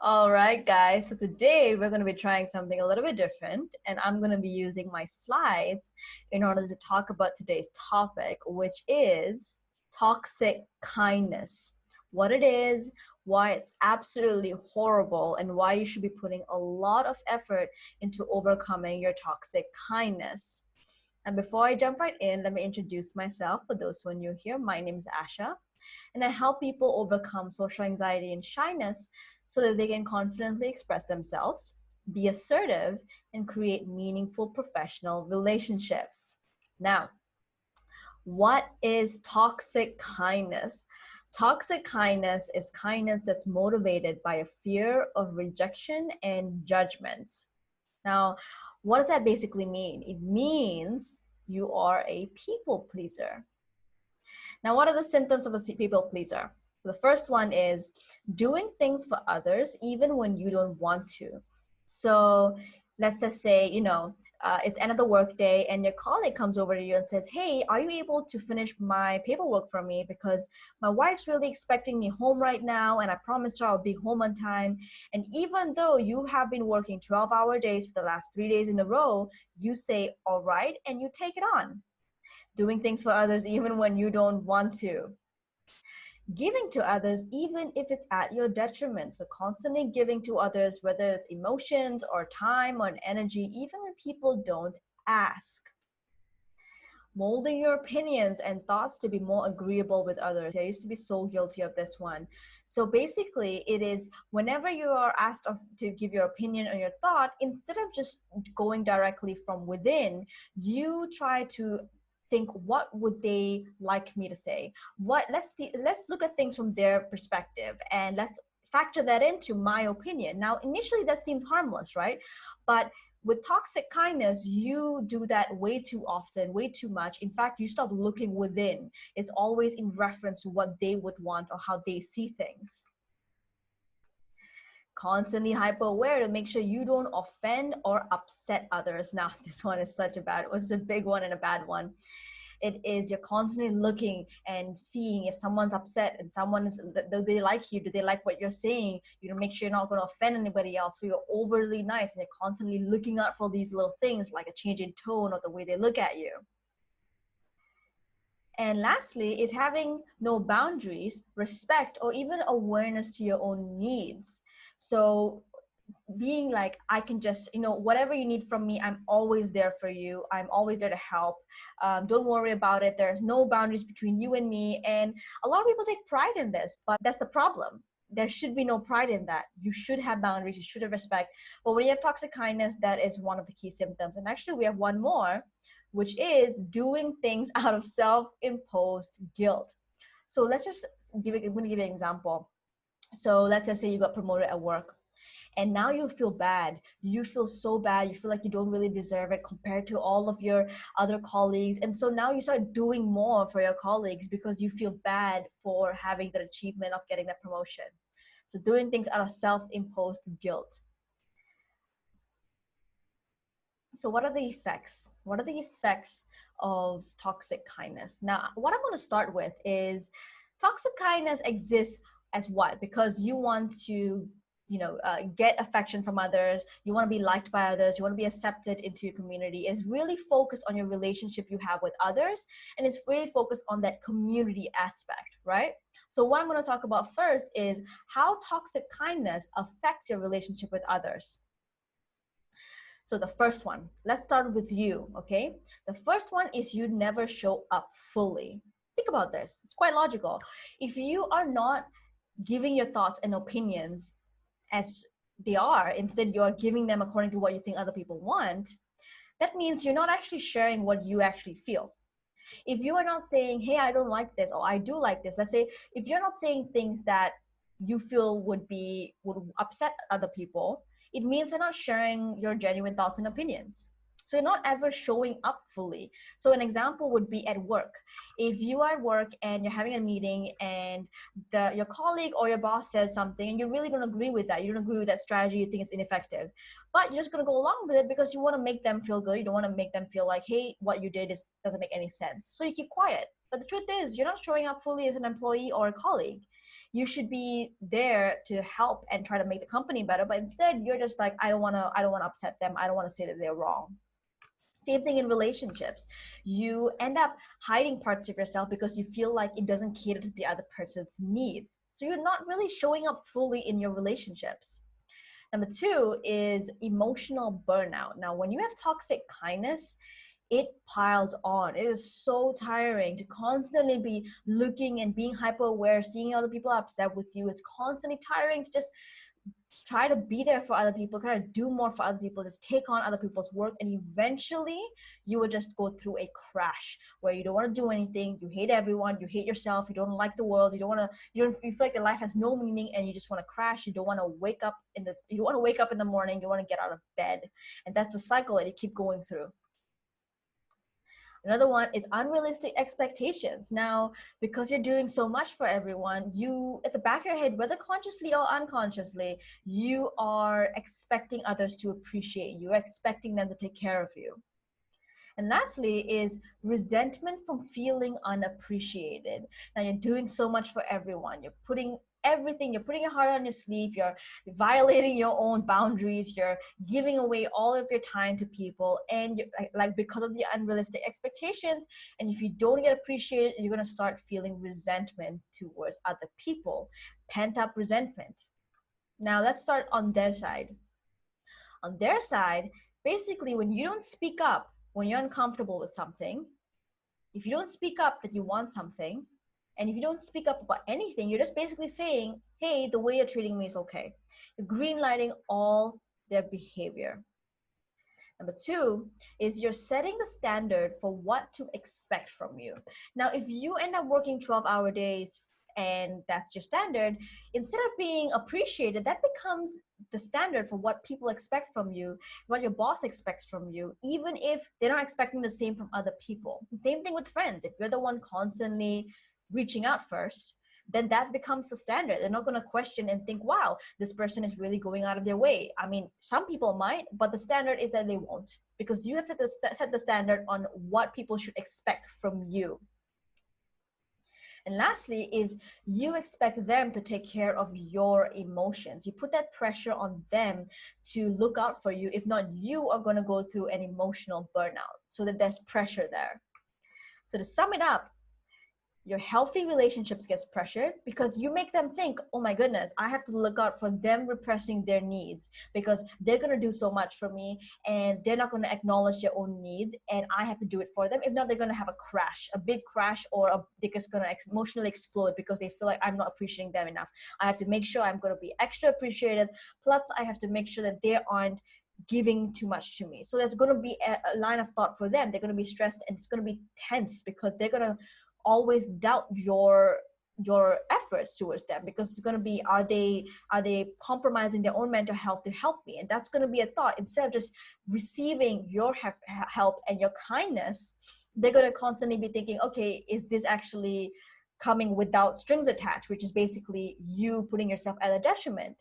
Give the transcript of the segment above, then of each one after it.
All right, guys. So today we're going to be trying something a little bit different, and I'm going to be using my slides in order to talk about today's topic, which is toxic kindness. What it is, why it's absolutely horrible, and why you should be putting a lot of effort into overcoming your toxic kindness. And before I jump right in, let me introduce myself. For those who are new here, my name is Asha, and I help people overcome social anxiety and shyness so that they can confidently express themselves, be assertive, and create meaningful professional relationships. Now, what is toxic kindness? Toxic kindness is kindness that's motivated by a fear of rejection and judgment. Now, what does that basically mean? It means you are a people pleaser. Now, what are the symptoms of a people pleaser? The first one is doing things for others even when you don't want to. So let's just say, it's end of the workday and your colleague comes over to you and says, hey, are you able to finish my paperwork for me? Because my wife's really expecting me home right now and I promised her I'll be home on time. And even though you have been working 12-hour days for the last 3 days in a row, you say, all right, and you take it on. Doing things for others even when you don't want to. Giving to others even if it's at your detriment. So constantly giving to others, whether it's emotions or time or energy, even when people don't ask. Molding your opinions and thoughts to be more agreeable with others. I used to be so guilty of this one. So basically, it is whenever you are asked to give your opinion or your thought, instead of just going directly from within, you try to think, what would they like me to say? Let's look at things from their perspective and let's factor that into my opinion. Now, initially that seems harmless, right? But with toxic kindness, you do that way too often, way too much. In fact, you stop looking within. It's always in reference to what they would want or how they see things. Constantly hyper aware to make sure you don't offend or upset others. Now, this one is such a bad, it's a big one and a bad one. It is you're constantly looking and seeing if someone's upset and someone is, do they like you? Do they like what you're saying? You know, make sure you're not going to offend anybody else. So you're overly nice and you're constantly looking out for these little things like a change in tone or the way they look at you. And lastly is having no boundaries, respect, or even awareness to your own needs. So being like, I can just, whatever you need from me, I'm always there for you. I'm always there to help. Don't worry about it. There's no boundaries between you and me. And a lot of people take pride in this, but that's the problem. There should be no pride in that. You should have boundaries. You should have respect. But when you have toxic kindness, that is one of the key symptoms. And actually, we have one more, which is doing things out of self-imposed guilt. So I'm going to give you an example. So let's just say you got promoted at work. And now you feel bad. You feel so bad. You feel like you don't really deserve it compared to all of your other colleagues. And so now you start doing more for your colleagues because you feel bad for having that achievement of getting that promotion. So doing things out of self-imposed guilt. So what are the effects? What are the effects of toxic kindness? Now, what I'm going to start with is toxic kindness exists as what? Because you want to get affection from others, you want to be liked by others, you want to be accepted into your community. It's really focused on your relationship you have with others, and it's really focused on that community aspect, right? So what I'm going to talk about first is how toxic kindness affects your relationship with others. So the first one, let's start with you, okay? The first one is you never show up fully. Think about this. It's quite logical. If you are not giving your thoughts and opinions as they are, instead you're giving them according to what you think other people want, that means you're not actually sharing what you actually feel. If you are not saying, hey, I don't like this, or I do like this, let's say, if you're not saying things that you feel would upset other people, it means you're not sharing your genuine thoughts and opinions. So you're not ever showing up fully. So an example would be at work. If you are at work and you're having a meeting and your colleague or your boss says something and you really don't agree with that, you don't agree with that strategy, you think it's ineffective, but you're just going to go along with it because you want to make them feel good. You don't want to make them feel like, hey, what you did doesn't make any sense. So you keep quiet. But the truth is, you're not showing up fully as an employee or a colleague. You should be there to help and try to make the company better, but instead you're just like, I don't want to upset them, I don't want to say that they're wrong. Same thing in relationships. You end up hiding parts of yourself because you feel like it doesn't cater to the other person's needs. So you're not really showing up fully in your relationships. Number two is emotional burnout. Now, when you have toxic kindness, it piles on. It is so tiring to constantly be looking and being hyper aware, seeing other people upset with you. It's constantly tiring to just try to be there for other people, kind of do more for other people, just take on other people's work, and eventually you will just go through a crash where you don't want to do anything, you hate everyone, you hate yourself, you don't like the world, you feel like the life has no meaning, and you just want to crash. You don't want to wake up in the morning, you want to get out of bed, and that's the cycle that you keep going through. Another one is unrealistic expectations. Now, because you're doing so much for everyone, you, at the back of your head, whether consciously or unconsciously, you are expecting others to appreciate you, expecting them to take care of you. And lastly is resentment from feeling unappreciated. Now you're doing so much for everyone. You're putting everything, you're putting your heart on your sleeve, you're violating your own boundaries, you're giving away all of your time to people, and you're, like because of the unrealistic expectations, and if you don't get appreciated, you're going to start feeling resentment towards other people, pent up resentment. Now let's start on their side. On their side, basically, when you don't speak up, when you're uncomfortable with something, if you don't speak up that you want something, and if you don't speak up about anything, you're just basically saying, hey, the way you're treating me is okay. You're greenlighting all their behavior. Number two is you're setting the standard for what to expect from you. Now, if you end up working 12-hour days and that's your standard, instead of being appreciated, that becomes the standard for what people expect from you, what your boss expects from you, even if they're not expecting the same from other people. Same thing with friends. If you're the one constantly reaching out first, then that becomes the standard. They're not going to question and think, wow, this person is really going out of their way. I mean, some people might, but the standard is that they won't, because you have to set the standard on what people should expect from you. And lastly is you expect them to take care of your emotions. You put that pressure on them to look out for you. If not, you are going to go through an emotional burnout, so that there's pressure there. So to sum it up, your healthy relationships gets pressured because you make them think, oh my goodness, I have to look out for them repressing their needs because they're going to do so much for me and they're not going to acknowledge their own needs, and I have to do it for them. If not, they're going to have a crash, a big crash, or they're just going to emotionally explode because they feel like I'm not appreciating them enough. I have to make sure I'm going to be extra appreciated. Plus, I have to make sure that they aren't giving too much to me. So there's going to be a line of thought for them. They're going to be stressed and it's going to be tense because they're going to always doubt your efforts towards them, because it's going to be, are they compromising their own mental health to help me? And that's going to be a thought. Instead of just receiving your help and your kindness, they're going to constantly be thinking, okay, is this actually coming without strings attached, which is basically you putting yourself at a detriment.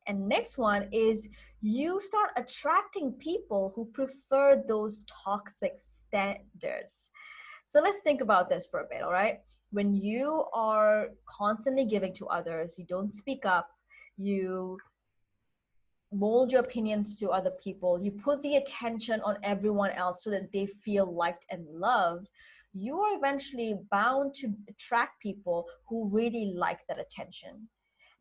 And next one is you start attracting people who prefer those toxic standards. So let's think about this for a bit, all right? When you are constantly giving to others, you don't speak up, you mold your opinions to other people, you put the attention on everyone else so that they feel liked and loved, you are eventually bound to attract people who really like that attention.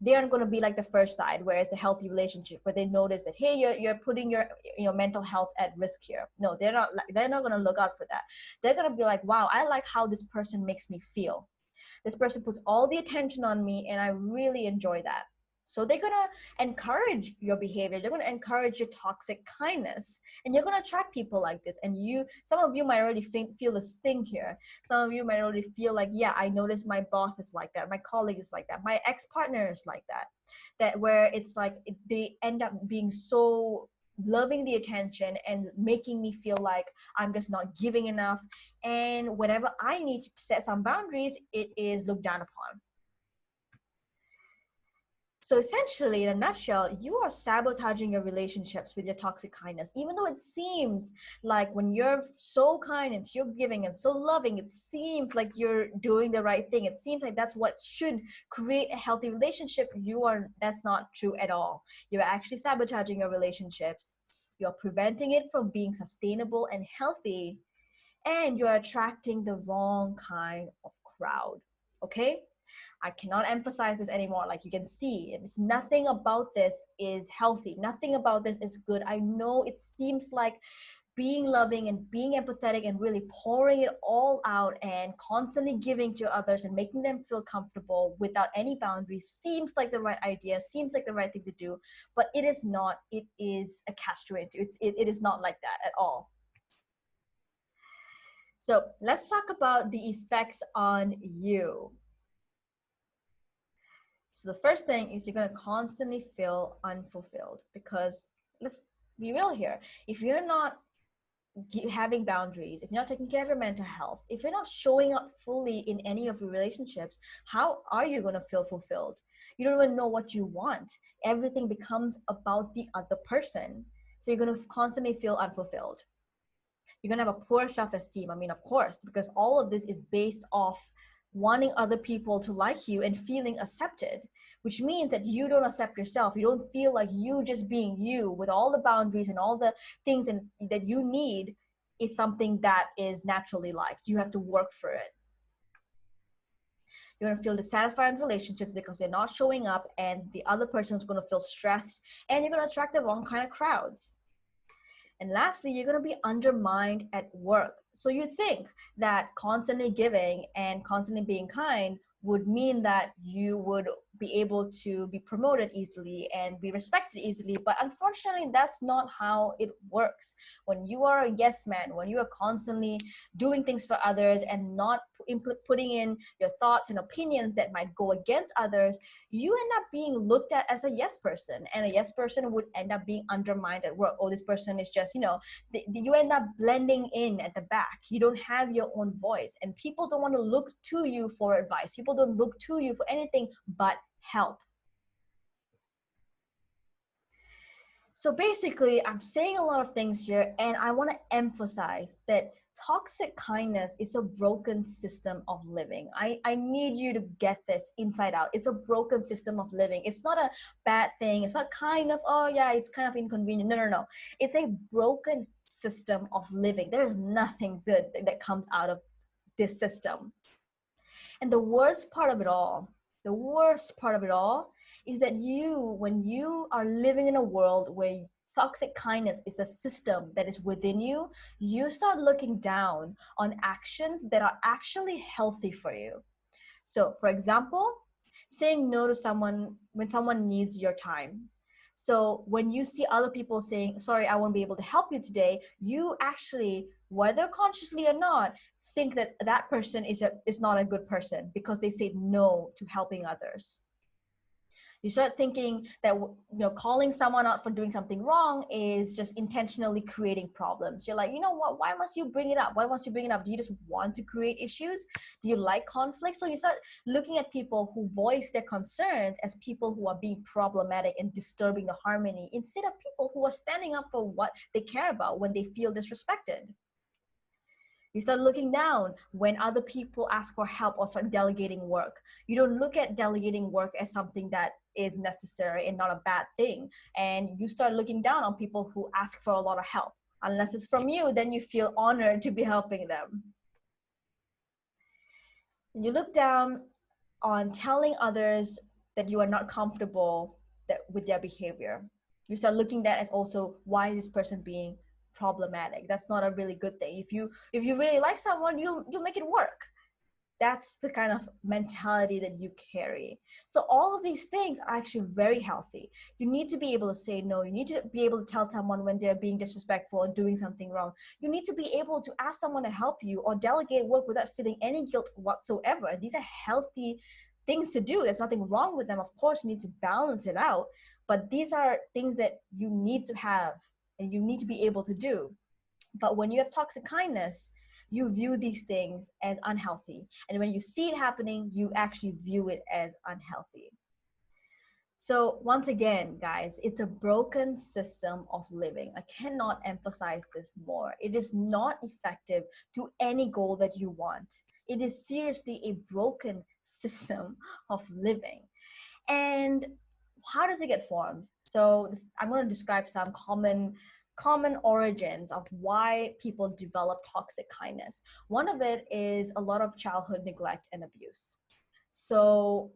They aren't going to be like the first side where it's a healthy relationship where they notice that, hey, you're putting your mental health at risk here. No, they're not going to look out for that. They're going to be like, wow, I like how this person makes me feel. This person puts all the attention on me and I really enjoy that. So they're going to encourage your behavior. They're going to encourage your toxic kindness, and you're going to attract people like this. And some of you might already feel this thing here. Some of you might already feel like, yeah, I noticed my boss is like that, my colleague is like that, my ex-partner is like that where it's like they end up being so loving the attention and making me feel like I'm just not giving enough. And whenever I need to set some boundaries, it is looked down upon. So essentially, in a nutshell, you are sabotaging your relationships with your toxic kindness. Even though it seems like when you're so kind and you're giving and so loving, it seems like you're doing the right thing. It seems like that's what should create a healthy relationship. That's not true at all. You're actually sabotaging your relationships. You're preventing it from being sustainable and healthy, and you're attracting the wrong kind of crowd. Okay? I cannot emphasize this anymore. Like you can see, it's nothing about this is healthy. Nothing about this is good. I know it seems like being loving and being empathetic and really pouring it all out and constantly giving to others and making them feel comfortable without any boundaries seems like the right idea, seems like the right thing to do, but it is not. It is a catch-22. It is not like that at all. So let's talk about the effects on you. So the first thing is you're going to constantly feel unfulfilled because let's be real here. If you're not having boundaries, if you're not taking care of your mental health, if you're not showing up fully in any of your relationships, how are you going to feel fulfilled? You don't even know what you want. Everything becomes about the other person. So you're going to constantly feel unfulfilled. You're going to have a poor self-esteem. I mean, of course, because all of this is based off wanting other people to like you and feeling accepted, which means that you don't accept yourself. You don't feel like you just being you with all the boundaries and all the things that you need is something that is naturally liked. You have to work for it. You're going to feel dissatisfied in relationships because they're not showing up, and the other person is going to feel stressed, and you're going to attract the wrong kind of crowds. And lastly, you're going to be undermined at work. So you think that constantly giving and constantly being kind would mean that you would be able to be promoted easily and be respected easily. But unfortunately, that's not how it works. When you are a yes man, when you are constantly doing things for others and not putting in your thoughts and opinions that might go against others, you end up being looked at as a yes person, and a yes person would end up being undermined at work. Oh, this person is just, you end up blending in at the back. You don't have your own voice, and people don't want to look to you for advice. People don't look to you for anything but help. So basically, I'm saying a lot of things here, and I want to emphasize that toxic kindness is a broken system of living. I need you to get this inside out. It's a broken system of living. It's not a bad thing. It's not kind of, oh yeah, it's kind of inconvenient. No, no, no. It's a broken system of living. There's nothing good that comes out of this system. And the worst part of it all is that when you are living in a world where toxic kindness is the system that is within you, you start looking down on actions that are actually healthy for you. So, for example, saying no to someone when someone needs your time. So when you see other people saying, sorry, I won't be able to help you today, you actually, whether consciously or not, think that that person is not a good person because they say no to helping others. You start thinking that calling someone out for doing something wrong is just intentionally creating problems. You're like, you know what, why must you bring it up? Why must you bring it up? Do you just want to create issues? Do you like conflict? So you start looking at people who voice their concerns as people who are being problematic and disturbing the harmony, instead of people who are standing up for what they care about when they feel disrespected. You start looking down when other people ask for help or start delegating work. You don't look at delegating work as something that is necessary and not a bad thing. And you start looking down on people who ask for a lot of help. Unless it's from you, then you feel honored to be helping them. You look down on telling others that you are not comfortable with their behavior. You start looking at as also, why is this person being problematic? That's not a really good thing. If you really like someone, you'll make it work. That's the kind of mentality that you carry. So all of these things are actually very healthy. You need to be able to say no. You need to be able to tell someone when they're being disrespectful or doing something wrong. You need to be able to ask someone to help you or delegate work without feeling any guilt whatsoever. These are healthy things to do. There's nothing wrong with them. Of course, you need to balance it out, but these are things that you need to have and you need to be able to do. But when you have toxic kindness, you view these things as unhealthy. And when you see it happening, you actually view it as unhealthy. So once again, guys, it's a broken system of living. I cannot emphasize this more. It is not effective to any goal that you want. It is seriously a broken system of living. And how does it get formed? So I'm going to describe some common origins of why people develop toxic kindness. One of it is a lot of childhood neglect and abuse. So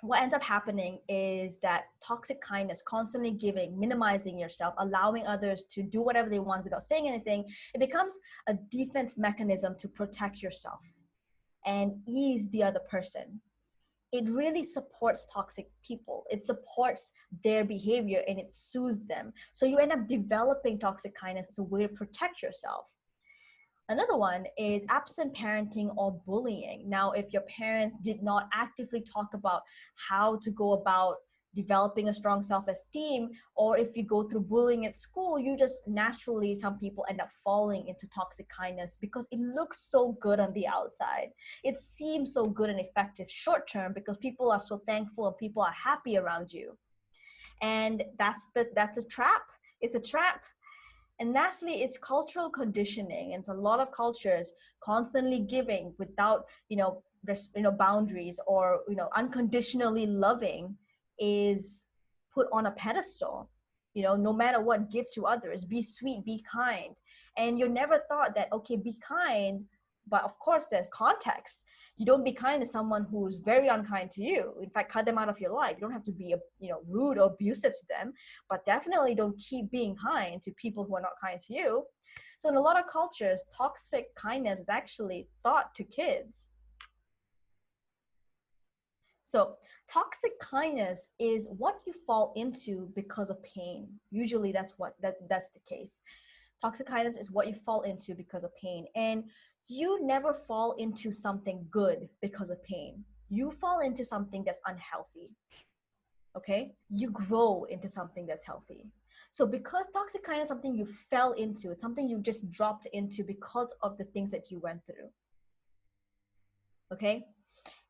what ends up happening is that toxic kindness, constantly giving, minimizing yourself, allowing others to do whatever they want without saying anything, it becomes a defense mechanism to protect yourself and ease the other person. It really supports toxic people. It supports their behavior and it soothes them. So you end up developing toxic kindness as a way to protect yourself. Another one is absent parenting or bullying. Now, if your parents did not actively talk about how to go about developing a strong self-esteem, or if you go through bullying at school, you just naturally, some people end up falling into toxic kindness because it looks so good on the outside. It seems so good and effective short term because people are so thankful and people are happy around you. And that's a trap. It's a trap. And lastly, it's cultural conditioning. And it's a lot of cultures constantly giving without, boundaries, or, unconditionally loving is put on a pedestal. No matter what, give to others, be sweet, be kind. And you're never thought that, okay, be kind, but of course there's context. You don't be kind to someone who's very unkind to you. In fact, cut them out of your life. You don't have to be, rude or abusive to them, but definitely don't keep being kind to people who are not kind to you. So in a lot of cultures, toxic kindness is actually taught to kids. So toxic kindness is what you fall into because of pain. Usually that's the case. Toxic kindness is what you fall into because of pain. And you never fall into something good because of pain. You fall into something that's unhealthy. Okay? You grow into something that's healthy. So because toxic kindness is something you fell into, it's something you just dropped into because of the things that you went through. Okay?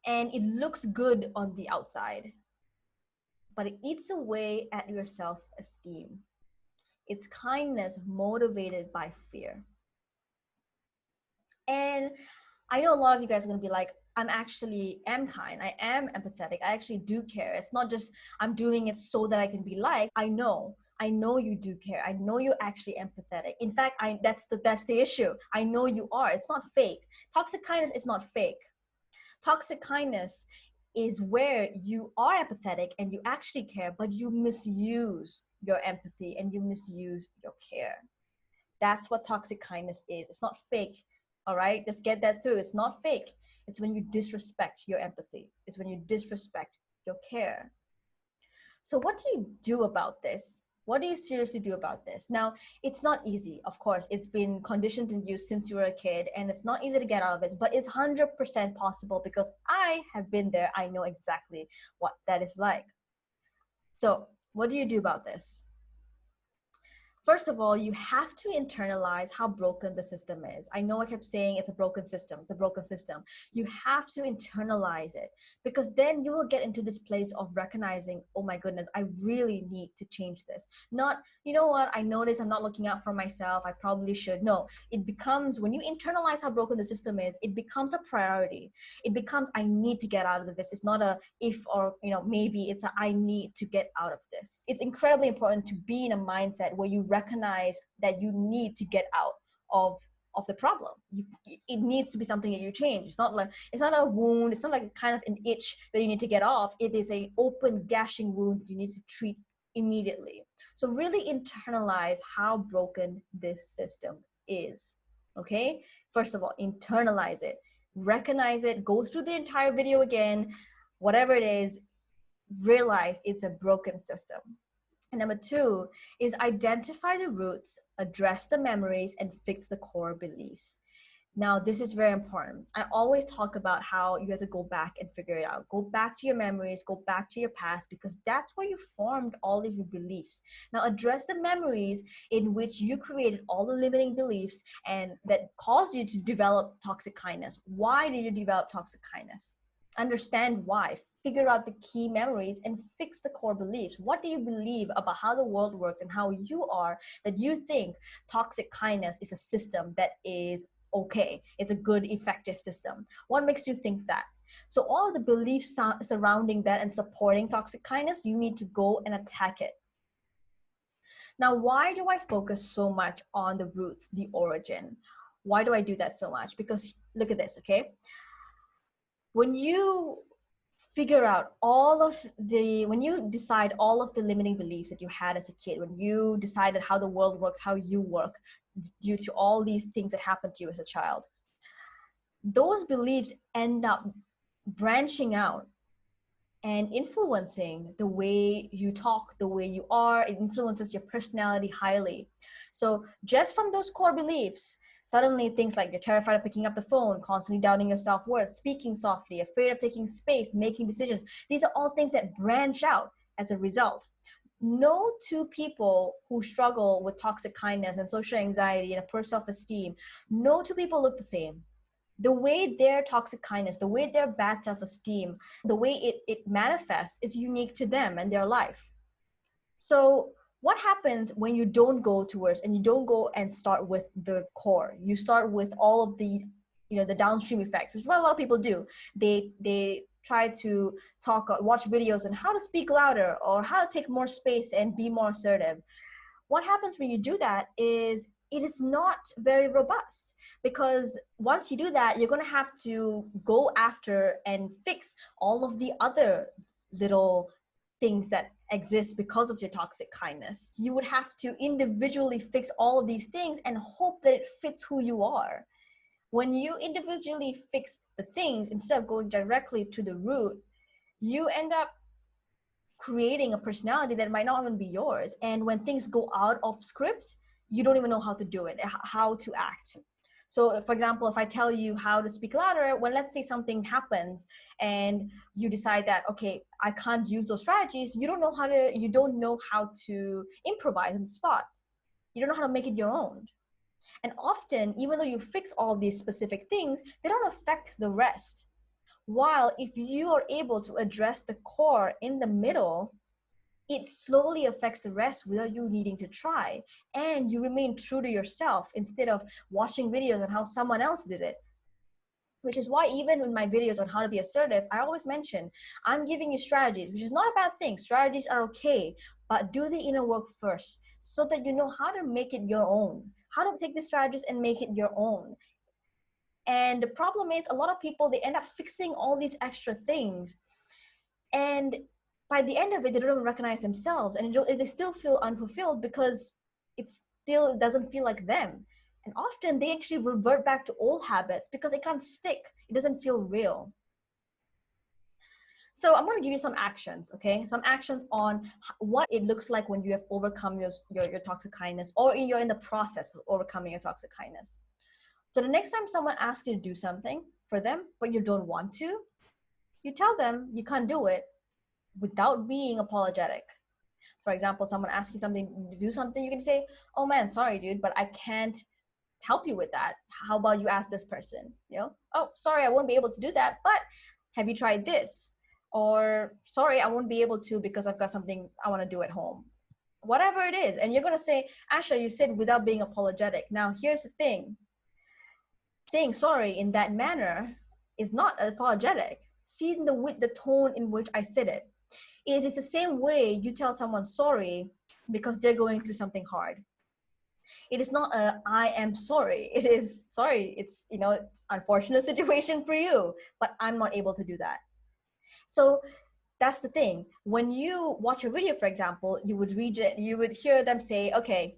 And it looks good on the outside, but it eats away at your self-esteem. It's kindness motivated by fear. And I know a lot of you guys are going to be like, am kind. I am empathetic. I actually do care. It's not just I'm doing it so that I can be liked. I know you do care. I know you're actually empathetic. In fact, that's the issue. I know you are. It's not fake. Toxic kindness is not fake. Toxic kindness is where you are empathetic and you actually care, but you misuse your empathy and you misuse your care. That's what toxic kindness is. It's not fake. All right, just get that through. It's not fake. It's when you disrespect your empathy. It's when you disrespect your care. So what do you do about this? What do you seriously do about this? Now, it's not easy, of course. It's been conditioned in you since you were a kid, and it's not easy to get out of it, but it's 100% possible because I have been there. I know exactly what that is like. So what do you do about this? First of all, you have to internalize how broken the system is. I know I kept saying it's a broken system. It's a broken system. You have to internalize it because then you will get into this place of recognizing, oh my goodness, I really need to change this. Not, you know what, I notice I'm not looking out for myself. I probably should. No, it becomes, when you internalize how broken the system is, it becomes a priority. It becomes, I need to get out of this. It's not a if or, maybe. It's a I need to get out of this. It's incredibly important to be in a mindset where you recognize that you need to get out of the problem. It needs to be something that you change. It's not a wound. It's not like a kind of an itch that you need to get off. It is an open gashing wound that you need to treat immediately. So really internalize how broken this system is. Okay, first of all, internalize it, recognize it, go through the entire video again, whatever it is, realize it's a broken system. And number two is identify the roots, address the memories, and fix the core beliefs. Now, this is very important. I always talk about how you have to go back and figure it out. Go back to your memories, go back to your past, because that's where you formed all of your beliefs. Now, address the memories in which you created all the limiting beliefs and that caused you to develop toxic kindness. Why did you develop toxic kindness? Understand why. figure out the key memories and fix the core beliefs. What do you believe about how the world works and how you are, that you think toxic kindness is a system that is okay, it's a good, effective system? What makes you think that? So all of the beliefs surrounding that and supporting toxic kindness, you need to go and attack it. Now, why do I focus so much on the roots, the origin? Why do I do that so much? Because look at this, okay? When you when you decide all of the limiting beliefs that you had as a kid, when you decided how the world works, how you work, due to all these things that happened to you as a child, those beliefs end up branching out and influencing the way you talk, the way you are. It influences your personality highly. So just from those core beliefs, suddenly things like you're terrified of picking up the phone, constantly doubting your self-worth, speaking softly, afraid of taking space, making decisions. These are all things that branch out as a result. No two people who struggle with toxic kindness and social anxiety and a poor self-esteem, no two people look the same. The way their toxic kindness, the way their bad self-esteem, the way it manifests is unique to them and their life. So what happens when you don't go towards and you don't go and start with the core? You start with all of the, the downstream effects, which is what a lot of people do. They try to watch videos on how to speak louder or how to take more space and be more assertive. What happens when you do that is it is not very robust, because once you do that, you're going to have to go after and fix all of the other little things that exist because of your toxic kindness. You would have to individually fix all of these things and hope that it fits who you are. When you individually fix the things instead of going directly to the root, you end up creating a personality that might not even be yours. And when things go out of script, you don't even know how to do it, how to act. So for example, if I tell you how to speak louder, when let's say something happens and you decide that, okay, I can't use those strategies, you don't know how to improvise on the spot. You don't know how to make it your own. And often, even though you fix all these specific things, they don't affect the rest. While if you are able to address the core in the middle, it slowly affects the rest without you needing to try. And you remain true to yourself instead of watching videos on how someone else did it. Which is why even in my videos on how to be assertive, I always mention, I'm giving you strategies, which is not a bad thing. Strategies are okay, but do the inner work first so that you know how to make it your own, how to take the strategies and make it your own. And the problem is a lot of people, they end up fixing all these extra things. And by the end of it, they don't recognize themselves, and they still feel unfulfilled because it still doesn't feel like them. And often they actually revert back to old habits because it can't stick. It doesn't feel real. So I'm going to give you some actions, okay? Some actions on what it looks like when you have overcome your toxic kindness, or you're in the process of overcoming your toxic kindness. So the next time someone asks you to do something for them, but you don't want to, you tell them you can't do it without being apologetic. For example, someone asks you to do something, you can say, oh man, sorry, dude, but I can't help you with that. How about you ask this person? Oh, sorry, I won't be able to do that, but have you tried this? Or sorry, I won't be able to because I've got something I want to do at home. Whatever it is. And you're going to say, Asha, you said without being apologetic. Now, here's the thing. Saying sorry in that manner is not apologetic. See the tone in which I said it. It is the same way you tell someone sorry because they're going through something hard. It is not I am sorry. It is sorry. It's, unfortunate situation for you, but I'm not able to do that. So that's the thing. When you watch a video, for example, you would hear them say, okay,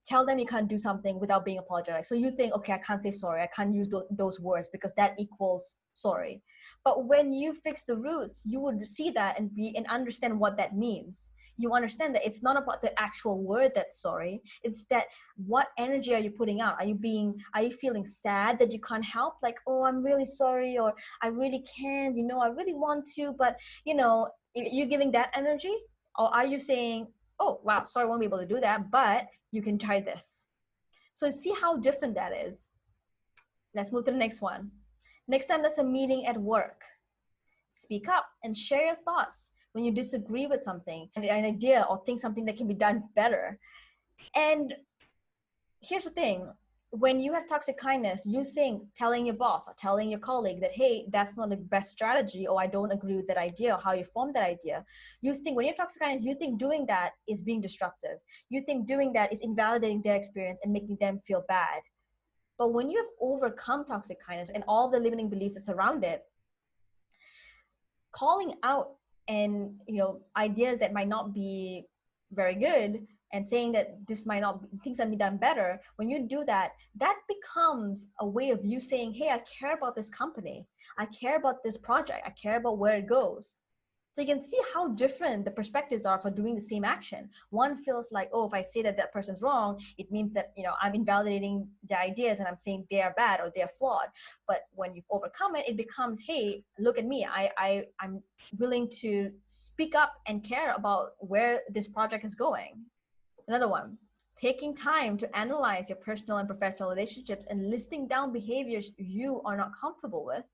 tell them you can't do something without being apologetic. So you think, okay, I can't say sorry. I can't use those words because that equals sorry. But when you fix the roots, you would see that and understand what that means. You understand that it's not about the actual word that's sorry. It's that what energy are you putting out? Are you feeling sad that you can't help? Like, oh, I'm really sorry, or I really can't, I really want to, but you're giving that energy? Or are you saying, oh, wow, sorry, I won't be able to do that, but you can try this. So see how different that is. Let's move to the next one. Next time there's a meeting at work. speak up and share your thoughts when you disagree with something, an idea, or think something that can be done better. And here's the thing, when you have toxic kindness, you think telling your boss or telling your colleague that, hey, that's not the best strategy, or I don't agree with that idea, or how you formed that idea. You think when you have toxic kindness, you think doing that is being disruptive. You think doing that is invalidating their experience and making them feel bad. But when you have overcome toxic kindness and all the limiting beliefs that surround it, calling out and ideas that might not be very good, and saying that this might not be, things can be done better, when you do that, that becomes a way of you saying, hey, I care about this company, I care about this project, I care about where it goes. So you can see how different the perspectives are for doing the same action. One feels like, oh, if I say that that person's wrong, it means that, I'm invalidating their ideas and I'm saying they are bad or they are flawed. But when you've overcome it, it becomes, hey, look at me. I'm willing to speak up and care about where this project is going. Another one, taking time to analyze your personal and professional relationships and listing down behaviors you are not comfortable with,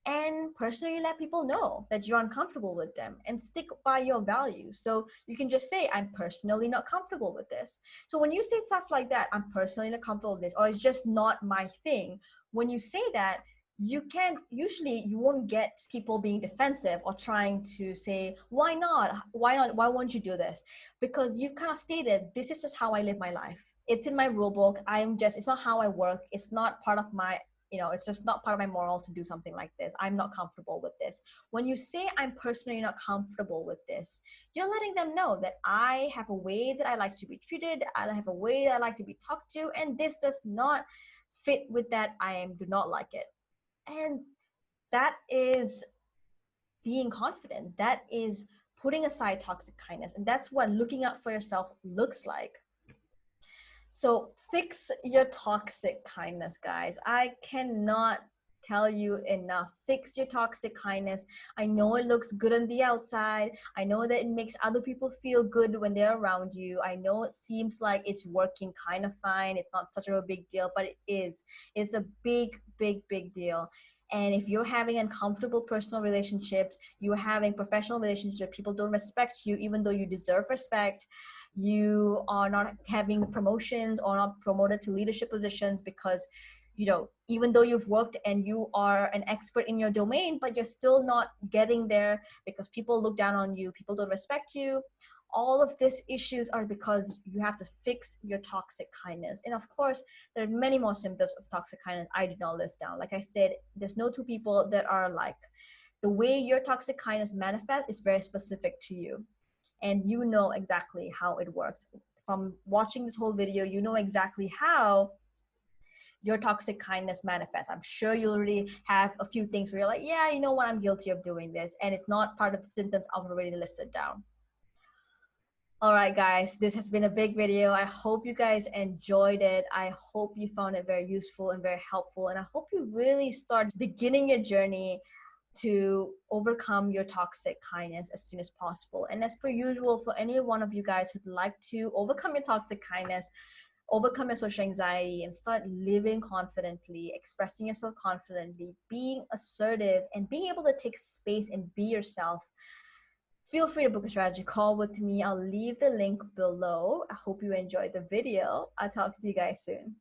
and personally let people know that you're uncomfortable with them, and stick by your values. So you can just say, I'm personally not comfortable with this. So when you say stuff like that, I'm personally not comfortable with this, or it's just not my thing, when you say that, you won't get people being defensive or trying to say, why not, why won't you do this? Because you kind of stated, this is just how I live my life, it's in my rule book, it's not how I work, it's not part of my, it's just not part of my morals to do something like this. I'm not comfortable with this. When you say, I'm personally not comfortable with this, you're letting them know that I have a way that I like to be treated, I have a way that I like to be talked to, and this does not fit with that. Do not like it. And that is being confident. That is putting aside toxic kindness. And that's what looking out for yourself looks like. So fix your toxic kindness, guys. I cannot tell you enough. Fix your toxic kindness. I know it looks good on the outside. I know that it makes other people feel good when they're around you. I know it seems like it's working kind of fine. It's not such a big deal, but it is. It's a big, big, big deal. And if you're having uncomfortable personal relationships, you're having professional relationships, people don't respect you even though you deserve respect, you are not having promotions or not promoted to leadership positions because, even though you've worked and you are an expert in your domain, but you're still not getting there because people look down on you, people don't respect you. All of these issues are because you have to fix your toxic kindness. And of course, there are many more symptoms of toxic kindness I did not list down. Like I said, there's no two people that are alike. The way your toxic kindness manifests is very specific to you, and you know exactly how it works. From watching this whole video, you know exactly how your toxic kindness manifests. I'm sure you already have a few things where you're like, yeah, you know what, I'm guilty of doing this, and it's not part of the symptoms I've already listed down. All right, guys, this has been a big video. I hope you guys enjoyed it. I hope you found it very useful and very helpful, and I hope you really start beginning your journey to overcome your toxic kindness as soon as possible. And as per usual, for any one of you guys who'd like to overcome your toxic kindness, overcome your social anxiety, and start living confidently, expressing yourself confidently, being assertive, and being able to take space and be yourself, feel free to book a strategy call with me. I'll leave the link below. I hope you enjoyed the video. I'll talk to you guys soon.